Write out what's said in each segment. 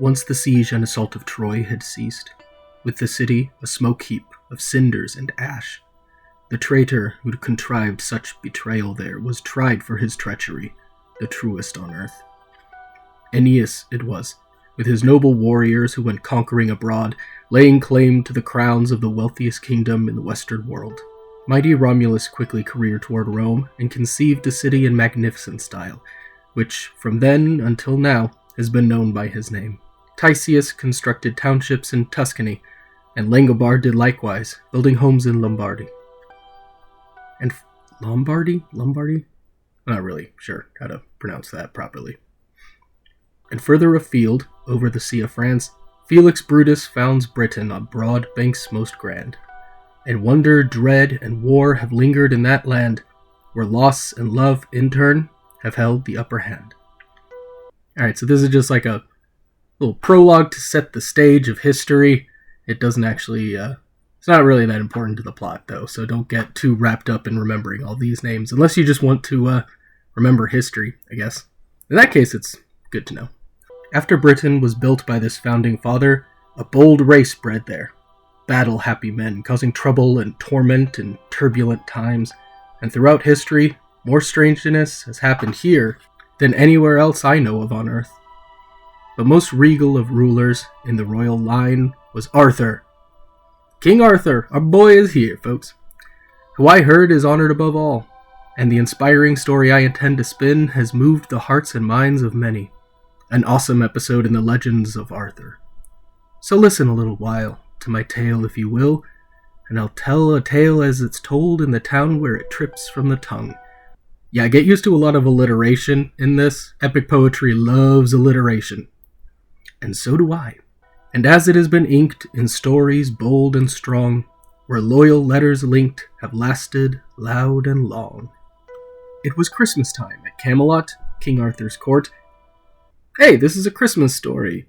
Once the siege and assault of Troy had ceased, with the city a smoke heap of cinders and ash, the traitor who'd contrived such betrayal there was tried for his treachery, the truest on earth. Aeneas it was, with his noble warriors who went conquering abroad, laying claim to the crowns of the wealthiest kingdom in the western world. Mighty Romulus quickly careered toward Rome and conceived a city in magnificent style, which, from then until now, has been known by his name. Tisius constructed townships in Tuscany, and Langobard did likewise, building homes in Lombardy. And Lombardy? I'm not really sure how to pronounce that properly. And further afield, over the Sea of France, Felix Brutus founds Britain on broad banks most grand. And wonder, dread, and war have lingered in that land, where loss and love, in turn, have held the upper hand. Alright, so this is just like a little prologue to set the stage of history. It doesn't actually, it's not really that important to the plot, though, so don't get too wrapped up in remembering all these names, unless you just want to remember history, I guess. In that case, it's good to know. After Britain was built by this founding father, a bold race bred there. Battle-happy men, causing trouble and torment in turbulent times, and throughout history, more strangeness has happened here than anywhere else I know of on Earth. But most regal of rulers in the royal line was Arthur. King Arthur, our boy, is here, folks, who I heard is honored above all, and the inspiring story I intend to spin has moved the hearts and minds of many. An awesome episode in the legends of Arthur. So listen a little while to my tale, if you will, and I'll tell a tale as it's told in the town where it trips from the tongue. Yeah, get used to a lot of alliteration in this. Epic poetry loves alliteration. And so do I. And as it has been inked in stories bold and strong, where loyal letters linked have lasted loud and long. It was Christmas time at Camelot, King Arthur's court. Hey, this is a Christmas story.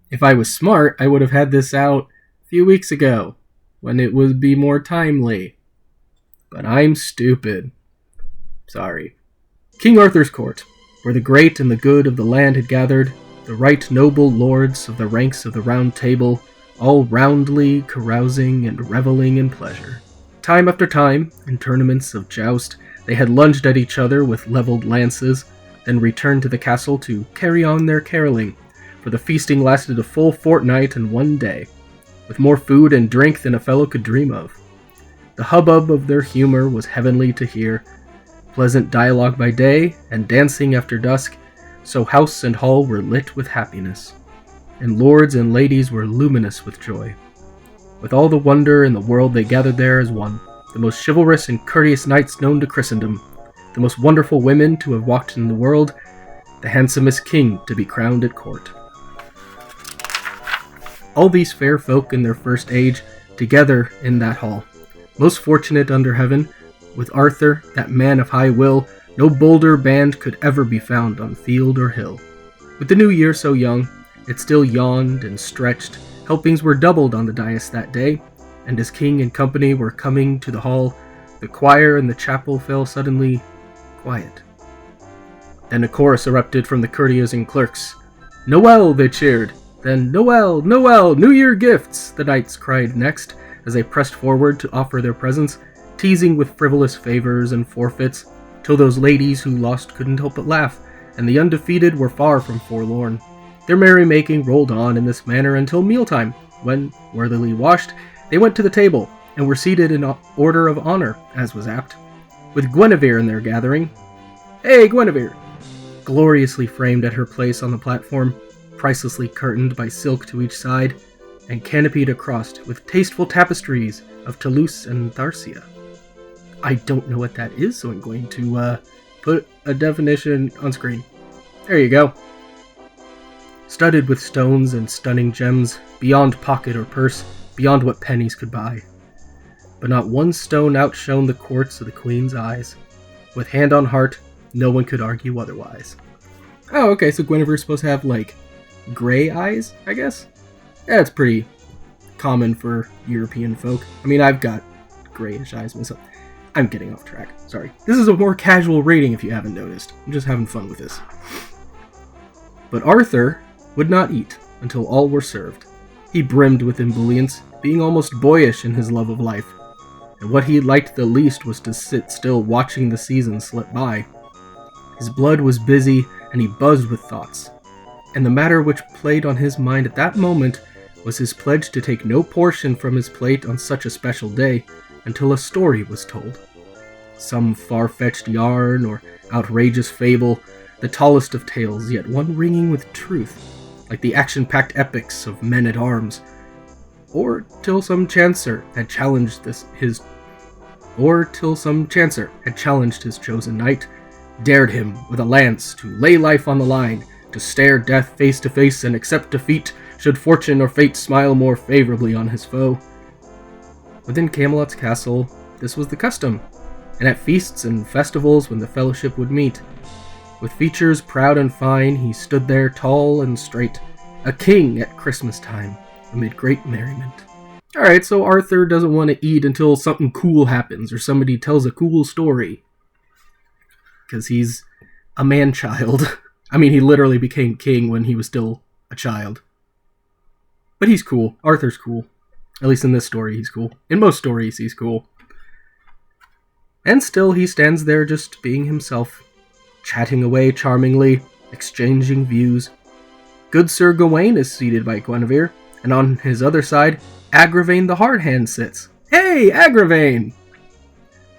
If I was smart, I would have had this out a few weeks ago, when it would be more timely. But I'm stupid. Sorry. King Arthur's court, where the great and the good of the land had gathered, the right noble lords of the ranks of the Round Table, all roundly carousing and reveling in pleasure. Time after time, in tournaments of joust, they had lunged at each other with leveled lances, then returned to the castle to carry on their caroling, for the feasting lasted a full fortnight and one day, with more food and drink than a fellow could dream of. The hubbub of their humor was heavenly to hear, pleasant dialogue by day, and dancing after dusk, so house and hall were lit with happiness, and lords and ladies were luminous with joy. With all the wonder in the world they gathered there as one, the most chivalrous and courteous knights known to Christendom, the most wonderful women to have walked in the world, the handsomest king to be crowned at court. All these fair folk in their first age, together in that hall, most fortunate under heaven, with Arthur, that man of high will, no bolder band could ever be found on field or hill. With the new year so young, it still yawned and stretched. Helpings were doubled on the dais that day, and as king and company were coming to the hall, the choir in the chapel fell suddenly quiet. Then a chorus erupted from the courtiers and clerks. "Noel!" they cheered. Then, "Noel! Noel! New Year gifts!" the knights cried next, as they pressed forward to offer their presents, teasing with frivolous favors and forfeits, till those ladies who lost couldn't help but laugh, and the undefeated were far from forlorn. Their merrymaking rolled on in this manner until mealtime, when, worthily washed, they went to the table, and were seated in order of honor, as was apt, with Guinevere in their gathering. Hey, Guinevere! Gloriously framed at her place on the platform, pricelessly curtained by silk to each side, and canopied across with tasteful tapestries of Toulouse and Tharsia. I don't know what that is, so I'm going to put a definition on screen. There you go. Studded with stones and stunning gems, beyond pocket or purse, beyond what pennies could buy. But not one stone outshone the quartz of the queen's eyes. With hand on heart, no one could argue otherwise. Oh, okay, so Guinevere's supposed to have, like, gray eyes, I guess? Yeah, it's pretty common for European folk. I mean, I've got grayish eyes myself. I'm getting off track. Sorry. This is a more casual rating if you haven't noticed. I'm just having fun with this. But Arthur would not eat. until all were served. He brimmed with ebullience, being almost boyish in his love of life, and what he liked the least was to sit still watching the seasons slip by. His blood was busy, and he buzzed with thoughts, and the matter which played on his mind at that moment was his pledge to take no portion from his plate on such a special day until a story was told. Some far-fetched yarn or outrageous fable, the tallest of tales, yet one ringing with truth, like the action-packed epics of men-at-arms, or till some chancer had challenged his chosen knight, dared him with a lance to lay life on the line, to stare death face to face and accept defeat should fortune or fate smile more favorably on his foe. Within Camelot's castle, this was the custom, and at feasts and festivals when the fellowship would meet. With features proud and fine, he stood there tall and straight, a king at Christmas time, amid great merriment. Alright, so Arthur doesn't want to eat until something cool happens, or somebody tells a cool story. Because he's a man-child. I mean, he literally became king when he was still a child. But he's cool. Arthur's cool. At least in this story, he's cool. In most stories, he's cool. And still, he stands there just being himself, chatting away charmingly, exchanging views. Good Sir Gawain is seated by Guinevere, and on his other side, Agravain the Hard Hand sits. Hey, Agravain!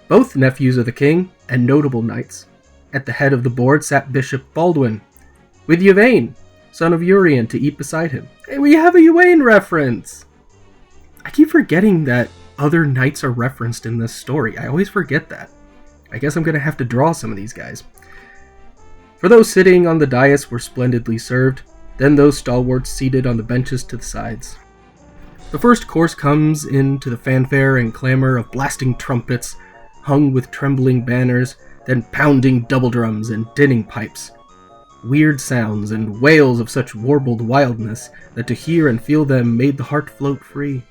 Both nephews of the king, and notable knights. At the head of the board sat Bishop Baldwin, with Yvain, son of Urien, to eat beside him. Hey, we have a Yvain reference! I keep forgetting that other knights are referenced in this story. I always forget that. I guess I'm going to have to draw some of these guys. For those sitting on the dais were splendidly served, then those stalwarts seated on the benches to the sides. The first course comes in to the fanfare and clamor of blasting trumpets, hung with trembling banners, then pounding double drums and dinning pipes. Weird sounds and wails of such warbled wildness that to hear and feel them made the heart float free.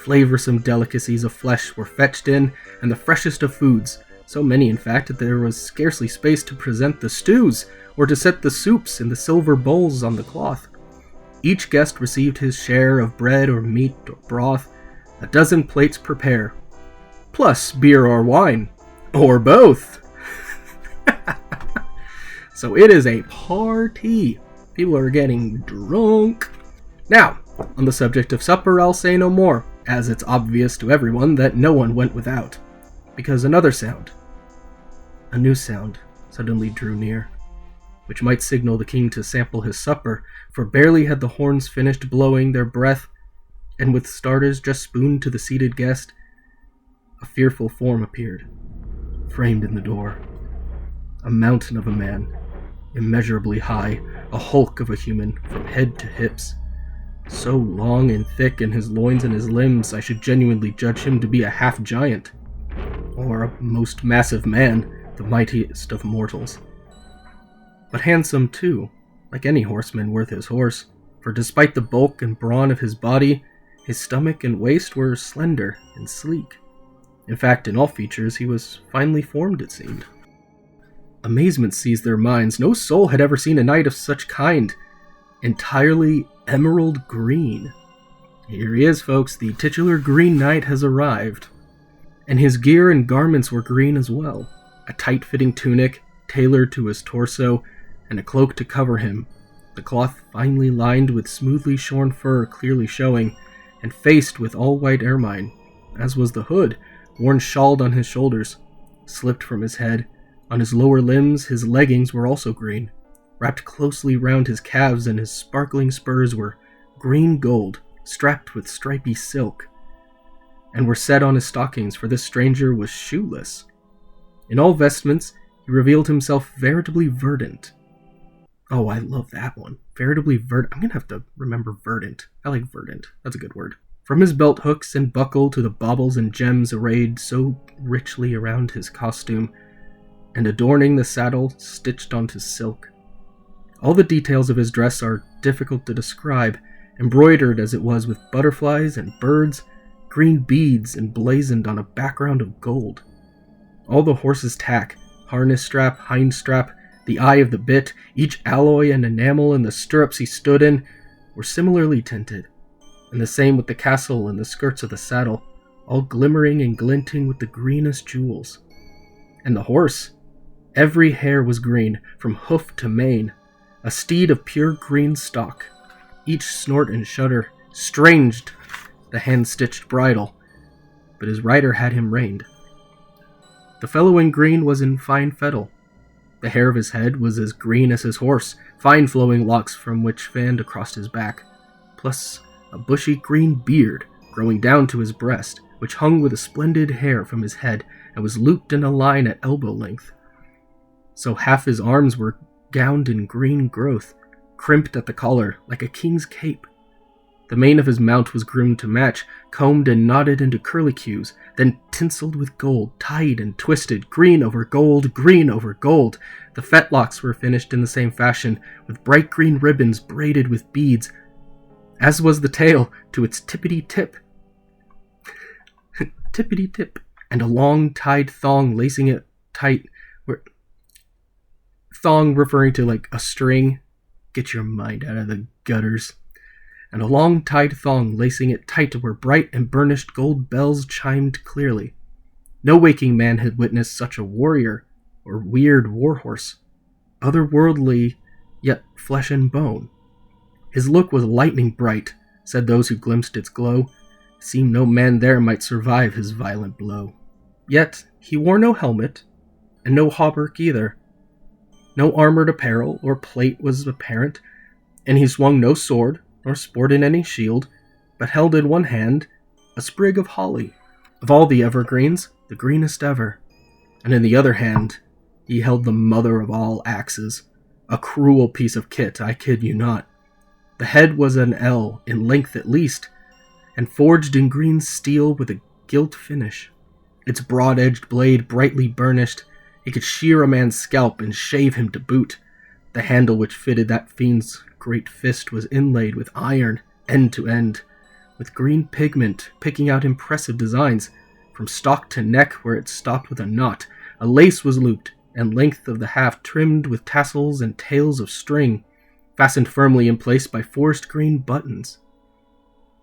Flavorsome delicacies of flesh were fetched in, and the freshest of foods, so many in fact that there was scarcely space to present the stews, or to set the soups in the silver bowls on the cloth. Each guest received his share of bread or meat or broth, a dozen plates per pair, plus beer or wine, or both. So it is a party. People are getting drunk. Now, on the subject of supper, I'll say no more, as it's obvious to everyone that no one went without, because another sound, a new sound, suddenly drew near, which might signal the king to sample his supper, for barely had the horns finished blowing their breath, and with starters just spooned to the seated guest, a fearful form appeared, framed in the door. A mountain of a man, immeasurably high, a hulk of a human from head to hips. So long and thick in his loins and his limbs, I should genuinely judge him to be a half-giant, or a most massive man, the mightiest of mortals. But handsome too, like any horseman worth his horse, for despite the bulk and brawn of his body, his stomach and waist were slender and sleek. In fact, in all features, he was finely formed, it seemed. Amazement seized their minds. No soul had ever seen a knight of such kind. Entirely emerald green. Here he is, folks. The titular Green Knight has arrived. And his gear and garments were green as well. A tight-fitting tunic, tailored to his torso, and a cloak to cover him. The cloth finely lined with smoothly shorn fur clearly showing, and faced with all-white ermine, as was the hood, worn shawled on his shoulders, slipped from his head. On his lower limbs, his leggings were also green, wrapped closely round his calves, and his sparkling spurs were green gold, strapped with stripy silk, and were set on his stockings, for this stranger was shoeless. In all vestments, he revealed himself veritably verdant. Oh, I love that one. Veritably verdant. I'm gonna have to remember verdant. I like verdant. That's a good word. From his belt hooks and buckle to the baubles and gems arrayed so richly around his costume, and adorning the saddle stitched onto silk. All the details of his dress are difficult to describe, embroidered as it was with butterflies and birds, green beads emblazoned on a background of gold. All the horse's tack, harness strap, hind strap, the eye of the bit, each alloy and enamel in the stirrups he stood in, were similarly tinted, and the same with the castle and the skirts of the saddle, all glimmering and glinting with the greenest jewels. And the horse, every hair was green, from hoof to mane, a steed of pure green stock. Each snort and shudder stranged the hand-stitched bridle, but his rider had him reined. The fellow in green was in fine fettle. The hair of his head was as green as his horse, fine flowing locks from which fanned across his back, plus a bushy green beard growing down to his breast, which hung with a splendid hair from his head and was looped in a line at elbow length. So half his arms were gowned in green growth, crimped at the collar like a king's cape. The mane of his mount was groomed to match, combed and knotted into curlicues, then tinseled with gold, tied and twisted, green over gold, green over gold. The fetlocks were finished in the same fashion, with bright green ribbons braided with beads, as was the tail to its tippity-tip. Tippity-tip, and a long tied thong lacing it tight. Thong referring to like a string. Get your mind out of the gutters. And a long tied thong lacing it tight to where bright and burnished gold bells chimed clearly. No waking man had witnessed such a warrior or weird warhorse, otherworldly yet flesh and bone. His look was lightning bright, said those who glimpsed its glow. It seemed no man there might survive his violent blow. Yet he wore no helmet, and no hauberk either. No armored apparel or plate was apparent, and he swung no sword, nor sported any shield, but held in one hand a sprig of holly, of all the evergreens, the greenest ever, and in the other hand he held the mother of all axes, a cruel piece of kit, I kid you not. The head was an ell in length at least, and forged in green steel with a gilt finish. Its broad-edged blade brightly burnished, it could shear a man's scalp and shave him to boot. The handle which fitted that fiend's great fist was inlaid with iron, end to end, with green pigment picking out impressive designs. From stock to neck, where it stopped with a knot, a lace was looped, and length of the haft trimmed with tassels and tails of string, fastened firmly in place by forest green buttons.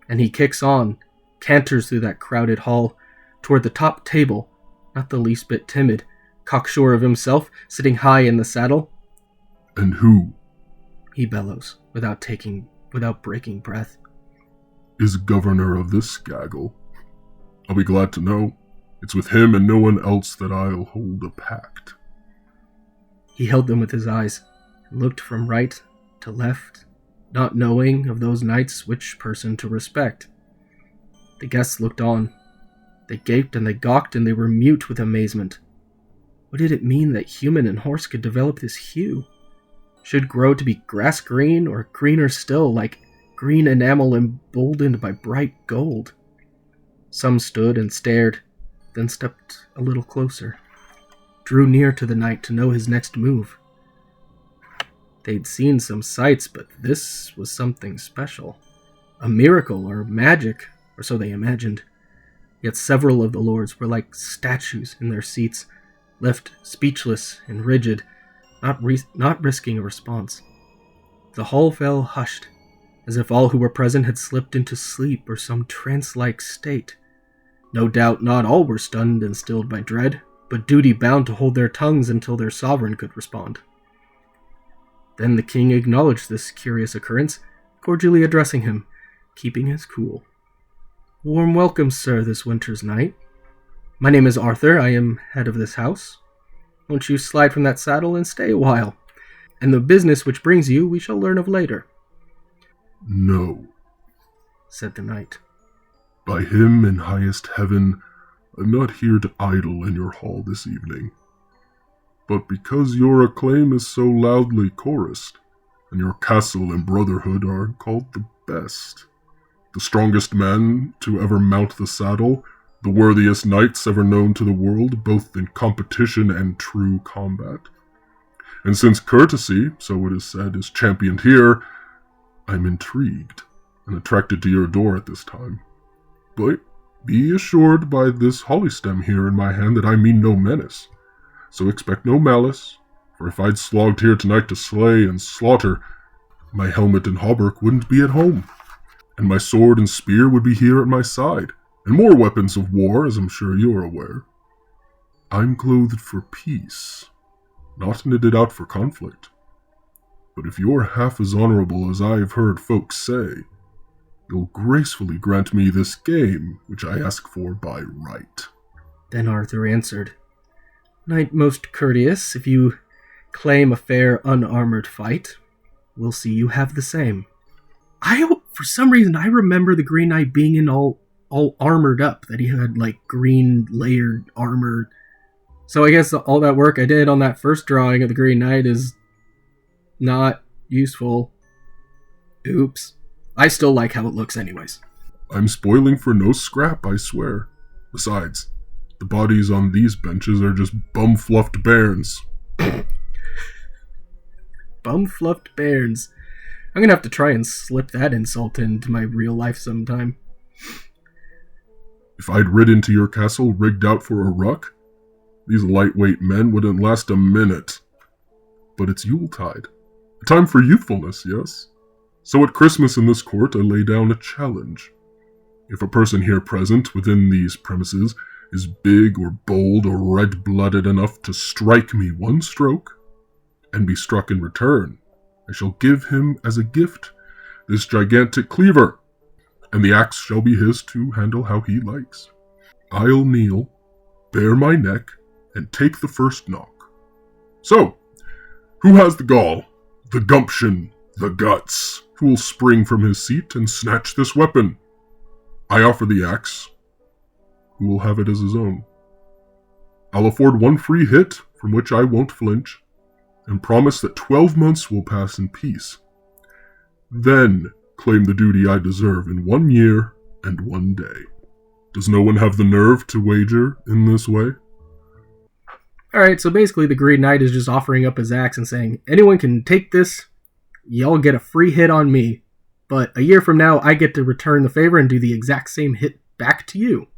And he kicks on, canters through that crowded hall, toward the top table, not the least bit timid, cocksure of himself, sitting high in the saddle. "And who," he bellows, without breaking breath, "is governor of this gaggle? I'll be glad to know. It's with him and no one else that I'll hold a pact." He held them with his eyes, and looked from right to left, not knowing of those knights which person to respect. The guests looked on. They gaped and they gawked and they were mute with amazement. What did it mean that human and horse could develop this hue? Should grow to be grass green, or greener still, like green enamel emboldened by bright gold? Some stood and stared, then stepped a little closer, drew near to the knight to know his next move. They'd seen some sights, but this was something special. A miracle or magic, or so they imagined. Yet several of the lords were like statues in their seats, left speechless and rigid, not risking a response. The hall fell hushed, as if all who were present had slipped into sleep or some trance-like state. No doubt not all were stunned and stilled by dread, but duty bound to hold their tongues until their sovereign could respond. Then the king acknowledged this curious occurrence, cordially addressing him, keeping his cool. "Warm welcome, sir, this winter's night. My name is Arthur, I am head of this house. Won't you slide from that saddle and stay a while? And the business which brings you we shall learn of later." "No," said the knight. "By him in highest heaven, I'm not here to idle in your hall this evening. But because your acclaim is so loudly chorused, and your castle and brotherhood are called the best, the strongest men to ever mount the saddle, the worthiest knights ever known to the world, both in competition and true combat. And since courtesy, so it is said, is championed here, I'm intrigued and attracted to your door at this time. But be assured by this holly stem here in my hand that I mean no menace. So expect no malice, for if I'd slogged here tonight to slay and slaughter, My helmet and hauberk wouldn't be at home, and my sword and spear would be here at my side, and more weapons of war, as I'm sure you're aware. I'm clothed for peace, not knitted out for conflict. But if you're half as honorable as I've heard folks say, you'll gracefully grant me this game, which I ask for by right. Then Arthur answered, Knight most courteous, if you claim a fair unarmored fight, we'll see you have the same. For some reason, I remember the Green Knight being in all armored up, that he had like green layered armor. So I guess all that work I did on that first drawing of the Green Knight is not useful. Oops. I still like how it looks anyways. I'm spoiling for no scrap, I swear. Besides, the bodies on these benches are just bum-fluffed bairns. Bum-fluffed bairns. I'm gonna have to try and slip that insult into my real life sometime. If I'd ridden to your castle rigged out for a ruck, these lightweight men wouldn't last a minute. But it's Yuletide. A time for youthfulness, yes? So at Christmas in this court, I lay down a challenge. If a person here present within these premises is big or bold or red-blooded enough to strike me one stroke, and be struck in return, I shall give him as a gift this gigantic cleaver, and the axe shall be his to handle how he likes. I'll kneel, bare my neck, and take the first knock. So, who has the gall, the gumption, the guts, who will spring from his seat and snatch this weapon? I offer the axe. Who will have it as his own? I'll afford one free hit, from which I won't flinch, and promise that 12 months will pass in peace. Then claim the duty I deserve in 1 year and 1 day. Does no one have the nerve to wager in this way? Alright, so basically the Green Knight is just offering up his axe and saying, anyone can take this, y'all get a free hit on me, but a year from now I get to return the favor and do the exact same hit back to you.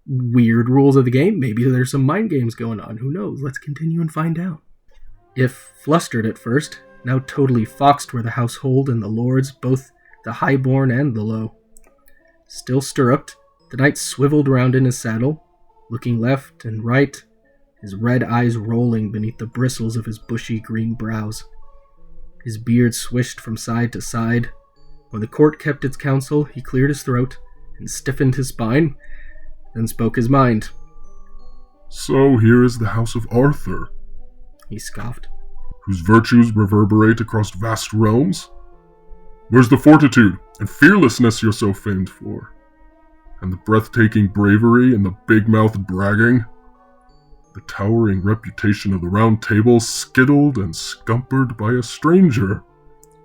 Weird rules of the game, maybe there's some mind games going on, who knows, let's continue and find out. If flustered at first, now totally foxed were the household and the lords, both the highborn and the low. Still stirruped, the knight swiveled round in his saddle, looking left and right, his red eyes rolling beneath the bristles of his bushy green brows. His beard swished from side to side. When the court kept its counsel, he cleared his throat and stiffened his spine, then spoke his mind. So here is the house of Arthur, he scoffed, whose virtues reverberate across vast realms. Where's the fortitude and fearlessness you're so famed for? And the breathtaking bravery and the big-mouthed bragging? The towering reputation of the Round Table skittled and scumpered by a stranger.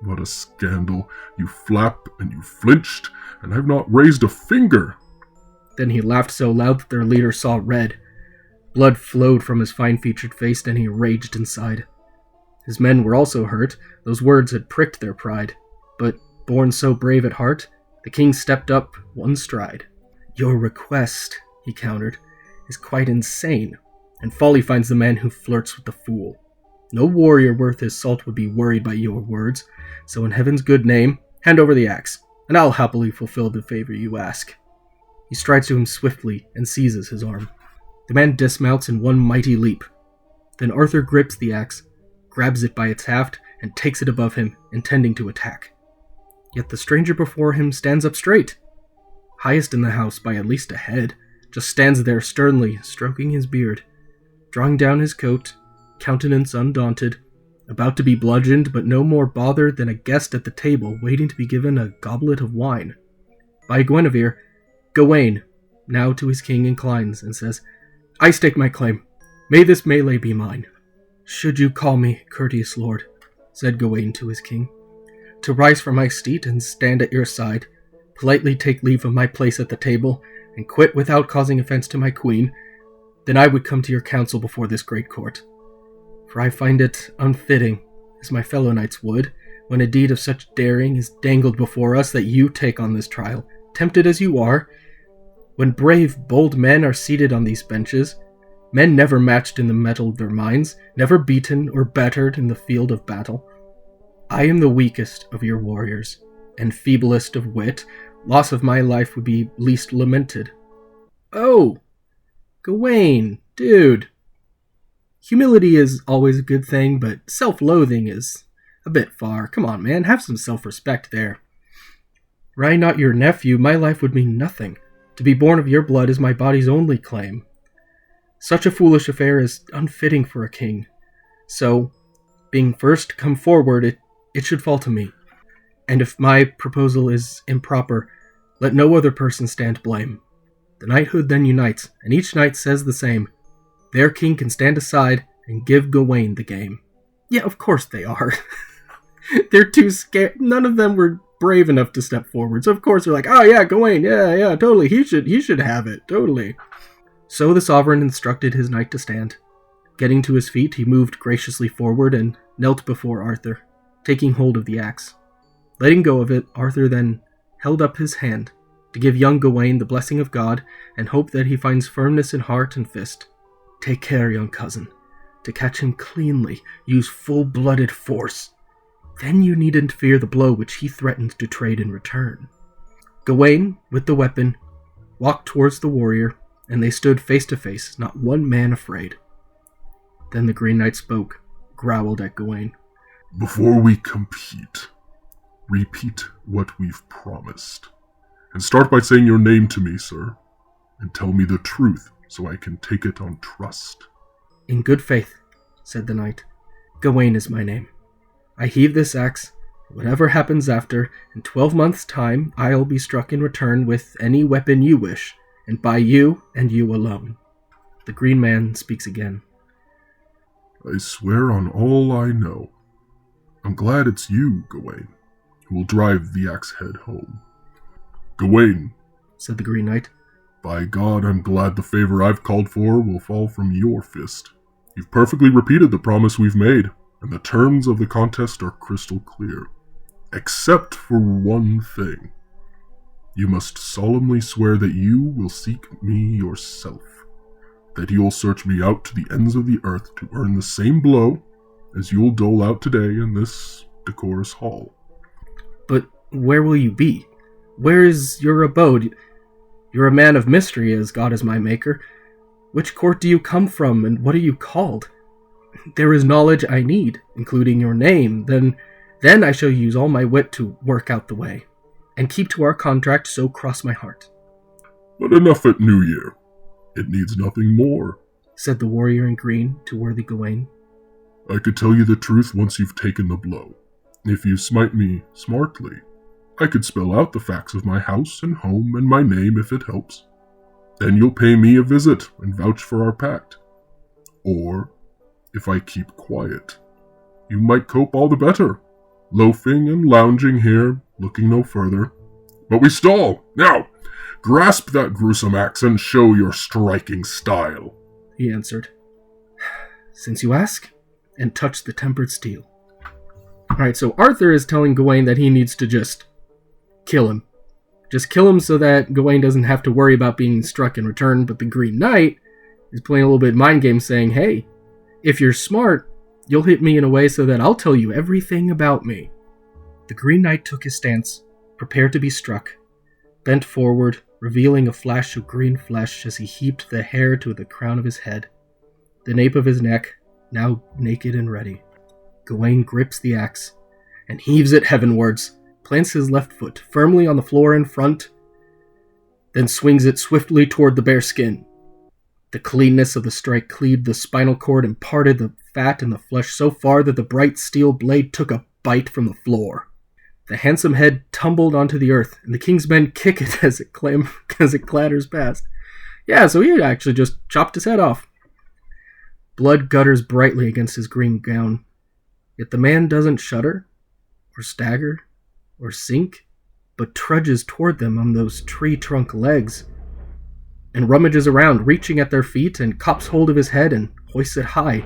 What a scandal. You flap and you flinched, and have not raised a finger. Then he laughed so loud that their leader saw red. Blood flowed from his fine-featured face, and he raged inside. His men were also hurt. Those words had pricked their pride. But, born so brave at heart, the king stepped up one stride. Your request, he countered, is quite insane, and folly finds the man who flirts with the fool. No warrior worth his salt would be worried by your words, so in heaven's good name, hand over the axe, and I'll happily fulfill the favor you ask. He strides to him swiftly and seizes his arm. The man dismounts in one mighty leap. Then Arthur grips the axe, grabs it by its haft, and takes it above him, intending to attack. Yet the stranger before him stands up straight. Highest in the house by at least a head, just stands there sternly, stroking his beard, drawing down his coat, countenance undaunted, about to be bludgeoned, but no more bothered than a guest at the table waiting to be given a goblet of wine. By Guinevere, Gawain, now to his king, inclines and says, I stake my claim. May this melee be mine. Should you call me, courteous lord, said Gawain to his king, to rise from my seat and stand at your side, politely take leave of my place at the table, and quit without causing offense to my queen, then I would come to your counsel before this great court. For I find it unfitting, as my fellow knights would, when a deed of such daring is dangled before us, that you take on this trial, tempted as you are. When brave, bold men are seated on these benches, men never matched in the mettle of their minds, never beaten or battered in the field of battle, I am the weakest of your warriors, and feeblest of wit. Loss of my life would be least lamented. Oh, Gawain, dude. Humility is always a good thing, but self-loathing is a bit far. Come on, man, have some self-respect there. Were I not your nephew, my life would mean nothing. To be born of your blood is my body's only claim. Such a foolish affair is unfitting for a king. So, being first to come forward, it should fall to me. And if my proposal is improper, let no other person stand blame. The knighthood then unites, and each knight says the same. Their king can stand aside and give Gawain the game. Yeah, of course they are. They're too scared. None of them were brave enough to step forward. So of course they're like, oh yeah, Gawain, yeah, totally. He should have it, totally. So the sovereign instructed his knight to stand. Getting to his feet, he moved graciously forward and knelt before Arthur, taking hold of the axe. Letting go of it, Arthur then held up his hand to give young Gawain the blessing of God and hope that he finds firmness in heart and fist. Take care, young cousin. To catch him cleanly, use full-blooded force. Then you needn't fear the blow which he threatens to trade in return. Gawain, with the weapon, walked towards the warrior, and they stood face to face, not one man afraid. Then the Green Knight spoke, growled at Gawain. Before we compete, repeat what we've promised. And start by saying your name to me, sir, and tell me the truth so I can take it on trust. In good faith, said the knight. Gawain is my name. I heave this axe. Whatever happens after, in 12 months' time, I'll be struck in return with any weapon you wish, and by you and you alone. The Green Man speaks again. I swear on all I know. I'm glad it's you, Gawain, who will drive the axe head home. Gawain, said the Green Knight, by God, I'm glad the favor I've called for will fall from your fist. You've perfectly repeated the promise we've made, and the terms of the contest are crystal clear. Except for one thing. You must solemnly swear that you will seek me yourself, that you'll search me out to the ends of the earth to earn the same blow as you'll dole out today in this decorous hall. But where will you be? Where is your abode? You're a man of mystery, as God is my maker. Which court do you come from, and what are you called? There is knowledge I need, including your name. Then I shall use all my wit to work out the way, and keep to our contract, so cross my heart. But enough at New Year. It needs nothing more, said the warrior in green to worthy Gawain. I could tell you the truth once you've taken the blow. If you smite me smartly, I could spell out the facts of my house and home and my name if it helps. Then you'll pay me a visit and vouch for our pact. Or, if I keep quiet, you might cope all the better, loafing and lounging here, looking no further. But we stall! Now, grasp that gruesome axe and show your striking style, he answered. Since you ask, and touched the tempered steel. Alright, so Arthur is telling Gawain that he needs to just kill him. Just kill him so that Gawain doesn't have to worry about being struck in return, but the Green Knight is playing a little bit mind game saying, hey, if you're smart, you'll hit me in a way so that I'll tell you everything about me. The Green Knight took his stance, prepared to be struck, bent forward, revealing a flash of green flesh as he heaped the hair to the crown of his head, the nape of his neck, now naked and ready. Gawain grips the axe and heaves it heavenwards, plants his left foot firmly on the floor in front, then swings it swiftly toward the bare skin. The cleanness of the strike cleaved the spinal cord and parted the fat and the flesh so far that the bright steel blade took a bite from the floor. The handsome head tumbled onto the earth, and the king's men kick it as it clatters past. Yeah, so he actually just chopped his head off. Blood gutters brightly against his green gown, yet the man doesn't shudder, or stagger, or sink, but trudges toward them on those tree-trunk legs, and rummages around, reaching at their feet, and cops hold of his head and hoists it high,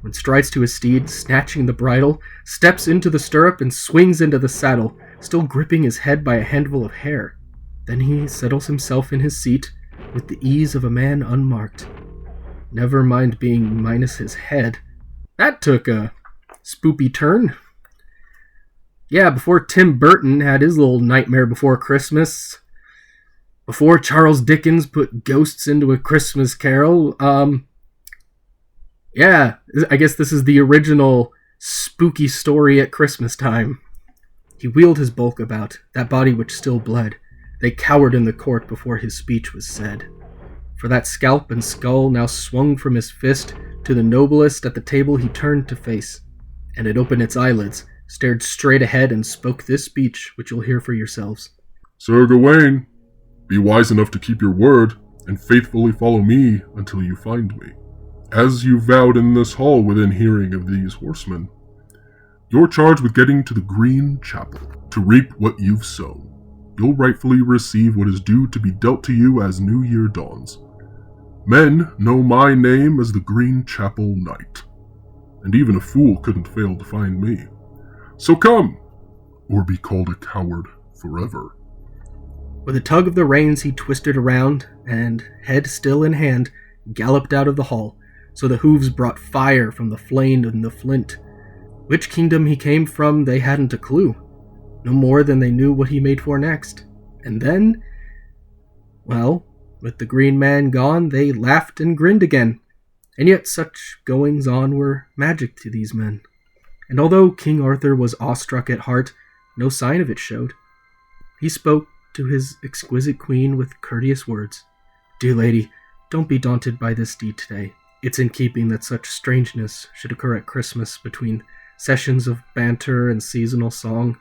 when strides to his steed, snatching the bridle, steps into the stirrup and swings into the saddle, still gripping his head by a handful of hair. Then he settles himself in his seat with the ease of a man unmarked. Never mind being minus his head. That took a spoopy turn. Yeah, before Tim Burton had his little Nightmare Before Christmas, before Charles Dickens put ghosts into A Christmas Carol, yeah, I guess this is the original spooky story at Christmas time. He wheeled his bulk about, that body which still bled. They cowered in the court before his speech was said. For that scalp and skull now swung from his fist, to the noblest at the table he turned to face, and it opened its eyelids, stared straight ahead, and spoke this speech, which you'll hear for yourselves. Sir Gawain, be wise enough to keep your word, and faithfully follow me until you find me. As you vowed in this hall within hearing of these horsemen, you're charged with getting to the Green Chapel, to reap what you've sown. You'll rightfully receive what is due to be dealt to you as New Year dawns. Men know my name as the Green Chapel Knight, and even a fool couldn't fail to find me. So come, or be called a coward forever. With a tug of the reins he twisted around, and, head still in hand, galloped out of the hall, so the hooves brought fire from the flame and the flint. Which kingdom he came from they hadn't a clue, no more than they knew what he made for next. And then, well, with the green man gone, they laughed and grinned again, and yet such goings-on were magic to these men. And although King Arthur was awestruck at heart, no sign of it showed. He spoke to his exquisite queen with courteous words. Dear lady, don't be daunted by this deed today. It's in keeping that such strangeness should occur at Christmas between sessions of banter and seasonal song,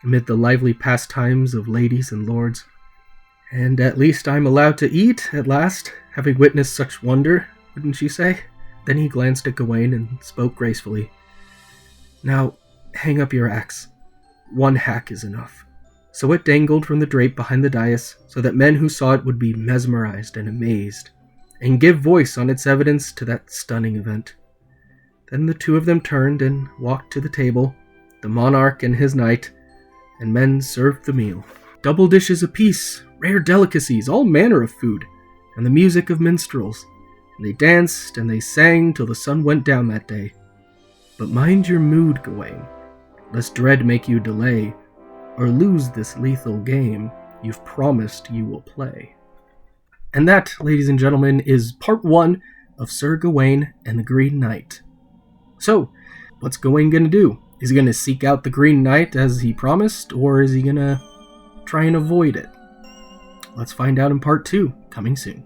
amid the lively pastimes of ladies and lords. And at least I'm allowed to eat, at last, having witnessed such wonder, wouldn't you say? Then he glanced at Gawain and spoke gracefully. Now, hang up your axe. One hack is enough. So it dangled from the drape behind the dais, so that men who saw it would be mesmerized and amazed, and give voice on its evidence to that stunning event. Then the two of them turned and walked to the table, the monarch and his knight, and men served the meal. Double dishes apiece, rare delicacies, all manner of food, and the music of minstrels. And they danced and they sang till the sun went down that day. But mind your mood, Gawain, lest dread make you delay, or lose this lethal game you've promised you will play. And that, ladies and gentlemen, is part 1 of Sir Gawain and the Green Knight. So, what's Gawain gonna do? Is he gonna seek out the Green Knight as he promised, or is he gonna try and avoid it? Let's find out in part 2, coming soon.